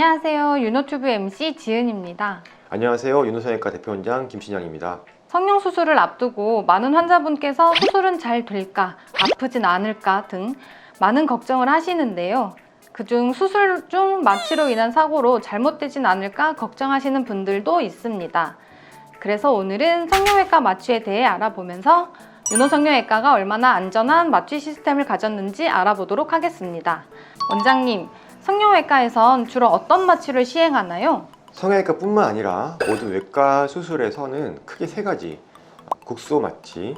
안녕하세요. 윤호튜브 MC 지은입니다. 안녕하세요. 윤호성형외과 대표원장 김신영입니다. 성형수술을 앞두고 많은 환자분께서 수술은 잘 될까, 아프진 않을까 등 많은 걱정을 하시는데요. 그중 수술 중 마취로 인한 사고로 잘못되진 않을까 걱정하시는 분들도 있습니다. 그래서 오늘은 성형외과 마취에 대해 알아보면서 윤호성형외과가 얼마나 안전한 마취 시스템을 가졌는지 알아보도록 하겠습니다. 원장님, 성형외과에선 주로 어떤 마취를 시행하나요? 성형외과뿐만 아니라 모든 외과 수술에서는 크게 세 가지, 국소 마취,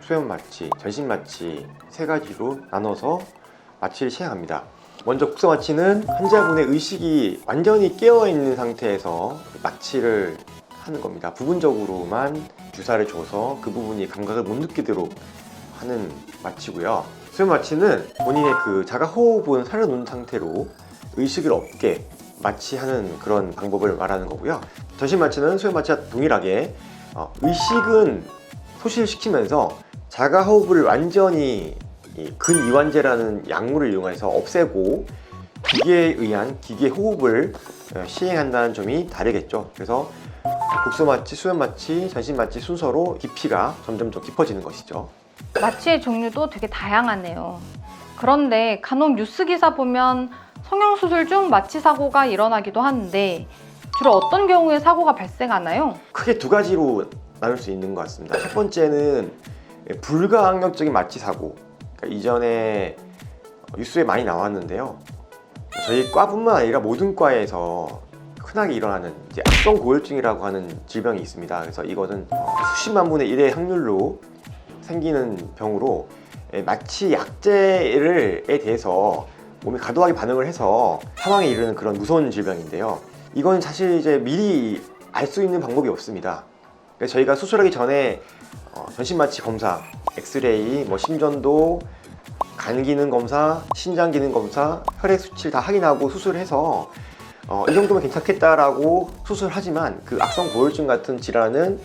수연 마취, 전신 마취 세 가지로 나눠서 마취를 시행합니다. 먼저 국소 마취는 환자분의 의식이 완전히 깨어있는 상태에서 마취를 하는 겁니다. 부분적으로만 주사를 줘서 그 부분이 감각을 못 느끼도록 하는 마취고요. 수연 마취는 본인의 그 자가 호흡은 살려놓은 상태로 의식을 없게 마취하는 그런 방법을 말하는 거고요. 전신 마취는 수연 마취와 동일하게 의식은 소실시키면서 자가 호흡을 완전히 근이완제라는 약물을 이용해서 없애고 기계에 의한 기계 호흡을 시행한다는 점이 다르겠죠. 그래서 국소 마취, 수연 마취, 전신 마취 순서로 깊이가 점점 더 깊어지는 것이죠. 마취의 종류도 되게 다양하네요. 그런데 간혹 뉴스 기사 보면 성형수술 중 마취 사고가 일어나기도 하는데 주로 어떤 경우에 사고가 발생하나요? 크게 두 가지로 나눌 수 있는 것 같습니다. 첫 번째는 불가항력적인 마취 사고. 그러니까 이전에 뉴스에 많이 나왔는데요. 저희 과뿐만 아니라 모든 과에서 흔하게 일어나는 이제 악성 고혈증이라고 하는 질병이 있습니다. 그래서 이거는 수십만 분의 1의 확률로 생기는 병으로 마취 약제에 대해서 몸이 과도하게 반응을 해서 사망에 이르는 그런 무서운 질병인데요. 이건 사실 이제 미리 알 수 있는 방법이 없습니다. 그래서 저희가 수술하기 전에 전신 마취 검사, 엑스레이, 심전도, 간 기능 검사, 신장 기능 검사, 혈액 수치를 다 확인하고 수술해서 이 정도면 괜찮겠다라고 수술하지만 그 악성 고혈증 같은 질환은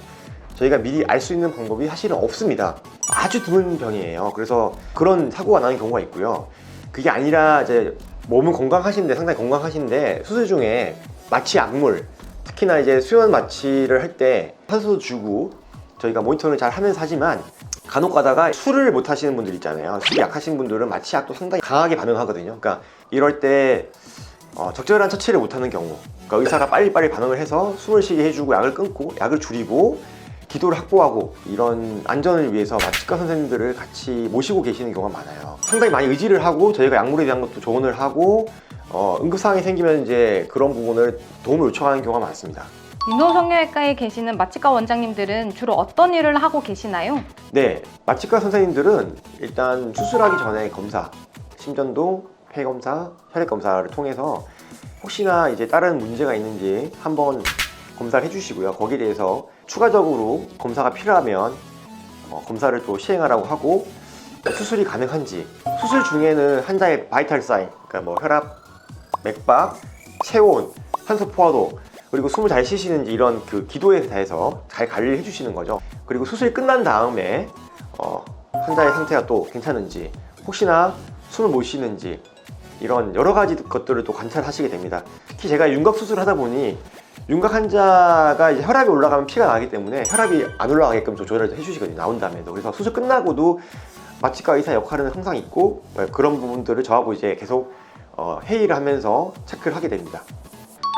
저희가 미리 알 수 있는 방법이 사실은 없습니다. 아주 드문 병이에요. 그래서 그런 사고가 나는 경우가 있고요. 그게 아니라 이제 몸은 건강하신데, 상당히 건강하신데 수술 중에 마취 약물, 특히나 이제 수연 마취를 할 때 산소도 주고 저희가 모니터링을 잘 하면서 하지만 간혹 가다가 술을 못 하시는 분들 있잖아요. 술이 약하신 분들은 마취약도 상당히 강하게 반응하거든요. 그러니까 이럴 때 적절한 처치를 못하는 경우, 그러니까 의사가 빨리빨리 반응을 해서 숨을 쉬게 해주고 약을 끊고 약을 줄이고 기도를 확보하고 이런 안전을 위해서 마취과 선생님들을 같이 모시고 계시는 경우가 많아요. 상당히 많이 의지를 하고 저희가 약물에 대한 것도 조언을 하고 응급상황이 생기면 이제 그런 부분을 도움을 요청하는 경우가 많습니다. 윤호성형외과에 계시는 마취과 원장님들은 주로 어떤 일을 하고 계시나요? 네, 마취과 선생님들은 일단 수술하기 전에 검사, 심전도, 폐 검사, 혈액 검사를 통해서 혹시나 이제 다른 문제가 있는지 한번 검사를 해주시고요. 거기에 대해서 추가적으로 검사가 필요하면 검사를 또 시행하라고 하고 수술이 가능한지, 수술 중에는 환자의 바이탈 사인, 그러니까 혈압, 맥박, 체온, 산소 포화도, 그리고 숨을 잘 쉬시는지 이런 그 기도에 대해서 잘 관리를 해주시는 거죠. 그리고 수술이 끝난 다음에 환자의 상태가 또 괜찮은지, 혹시나 숨을 못 쉬는지 이런 여러 가지 것들을 또 관찰하시게 됩니다. 특히 제가 윤곽 수술을 하다 보니 윤곽 환자가 이제 혈압이 올라가면 피가 나기 때문에 혈압이 안 올라가게끔 좀 조절을 해주시거든요. 나온 다음에도. 그래서 수술 끝나고도 마취과 의사 역할은 항상 있고 그런 부분들을 저하고 이제 계속 회의를 하면서 체크를 하게 됩니다.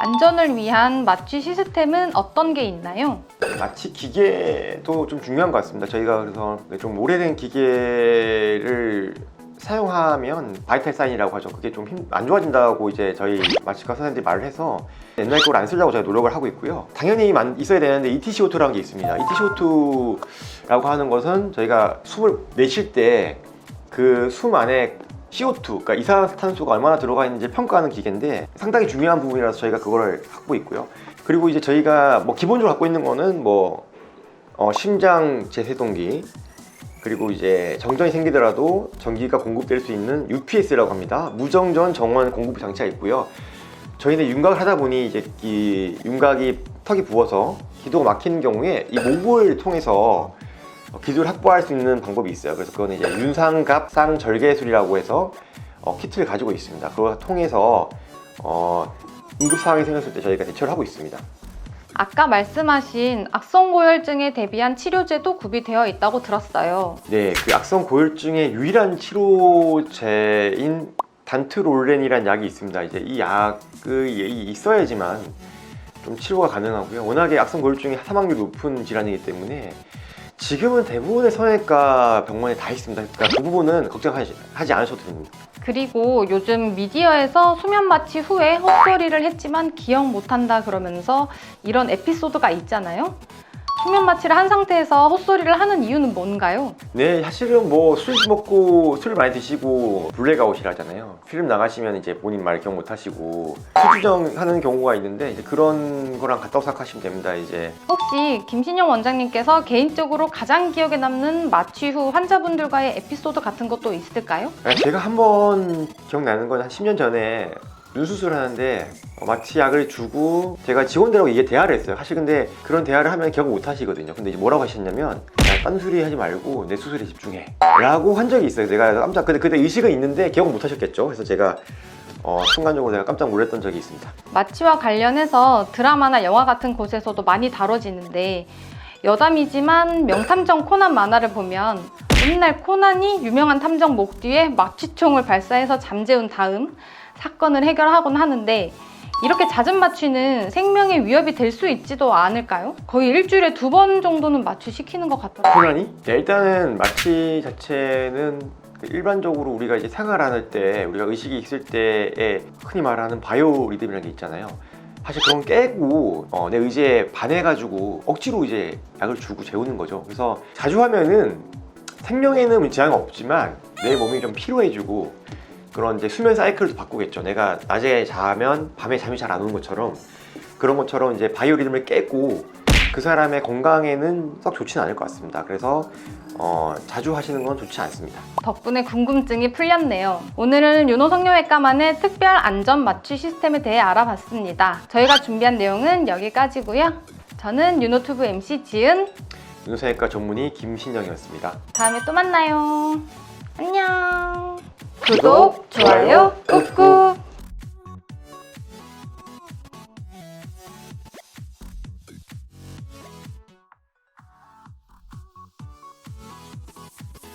안전을 위한 마취 시스템은 어떤 게 있나요? 마취 기계도 좀 중요한 것 같습니다. 저희가 그래서 좀 오래된 기계를 사용하면 바이탈 사인이라고 하죠. 그게 좀 안 좋아진다고 이제 저희 마취과 선생님들이 말을 해서 옛날 걸 안 쓰려고 저희가 노력을 하고 있고요. 당연히 있어야 되는데 ETCO2라는 게 있습니다. ETCO2라고 하는 것은 저희가 숨을 내쉴 때 그 숨 안에 CO2, 그러니까 이산화탄소가 얼마나 들어가 있는지 평가하는 기계인데 상당히 중요한 부분이라서 저희가 그거를 갖고 있고요. 그리고 이제 저희가 기본적으로 갖고 있는 거는 심장 제세동기, 그리고 이제 정전이 생기더라도 전기가 공급될 수 있는 UPS라고 합니다. 무정전 정원 공급 장치가 있고요. 저희는 윤곽을 하다 보니 이제 이 윤곽이 턱이 부어서 기도가 막히는 경우에 이 목을 통해서 기도를 확보할 수 있는 방법이 있어요. 그래서 그거는 이제 윤상갑상절개술이라고 해서 키트를 가지고 있습니다. 그걸 통해서 응급 상황이 생겼을 때 저희가 대처를 하고 있습니다. 아까 말씀하신 악성 고열증에 대비한 치료제도 구비되어 있다고 들었어요. 네, 그 악성 고열증의 유일한 치료제인 단트롤렌이라는 약이 있습니다. 이제 이 약이 있어야지만 좀 치료가 가능하고요. 워낙에 악성 고열증이 사망률이 높은 질환이기 때문에 지금은 대부분의 성형외과 병원에 다 있습니다. 그러니까 그 부분은 걱정하지 않으셔도 됩니다. 그리고 요즘 미디어에서 수면 마취 후에 헛소리를 했지만 기억 못한다 그러면서 이런 에피소드가 있잖아요. 수면 마취를 한 상태에서 헛소리를 하는 이유는 뭔가요? 네, 사실은 뭐 술 먹고 술 많이 드시고 블랙아웃이라잖아요. 필름 나가시면 이제 본인 말 기억 못 하시고 수주정하는 경우가 있는데 이제 그런 거랑 같다고 생각하시면 됩니다. 이제 혹시 김신영 원장님께서 개인적으로 가장 기억에 남는 마취 후 환자분들과의 에피소드 같은 것도 있을까요? 제가 한번 기억나는 건 한 10년 전에 눈 수술하는데 마취약을 주고 제가 직원들하고 이게 대화를 했어요. 사실 근데 그런 대화를 하면 기억을 못 하시거든요. 근데 이제 뭐라고 하셨냐면 야, 딴소리 하지 말고 내 수술에 집중해 라고 한 적이 있어요. 내가 깜짝 그때 의식은 있는데 기억을 못 하셨겠죠. 그래서 제가 순간적으로 내가 깜짝 놀랐던 적이 있습니다. 마취와 관련해서 드라마나 영화 같은 곳에서도 많이 다뤄지는데 여담이지만 명탐정 코난 만화를 보면 맨날 코난이 유명한 탐정 목 뒤에 마취총을 발사해서 잠재운 다음 사건을 해결하곤 하는데 이렇게 잦은 마취는 생명에 위협이 될 수 있지도 않을까요? 거의 일주일에 2번 정도는 마취시키는 것 같더라고요. 코난이? 네, 일단은 마취 자체는 일반적으로 우리가 이제 생활할 때 우리가 의식이 있을 때에 흔히 말하는 바이오 리듬이라는 게 있잖아요. 사실 그런 깨고 내 의지에 반해가지고 억지로 이제 약을 주고 재우는 거죠. 그래서 자주 하면은 생명에는 지장은 없지만 내 몸이 좀 피로해지고 그런 이제 수면 사이클도 바꾸겠죠. 내가 낮에 자면 밤에 잠이 잘 안 오는 것처럼 그런 것처럼 이제 바이오 리듬을 깨고 그 사람의 건강에는 썩 좋지는 않을 것 같습니다. 그래서 자주 하시는 건 좋지 않습니다. 덕분에 궁금증이 풀렸네요. 오늘은 윤호 성형외과만의 특별 안전 마취 시스템에 대해 알아봤습니다. 저희가 준비한 내용은 여기까지고요. 저는 윤호튜브 MC 지은, 윤호성형외과 전문의 김신영이었습니다. 다음에 또 만나요. 안녕. 구독, 좋아요, 꾹꾹.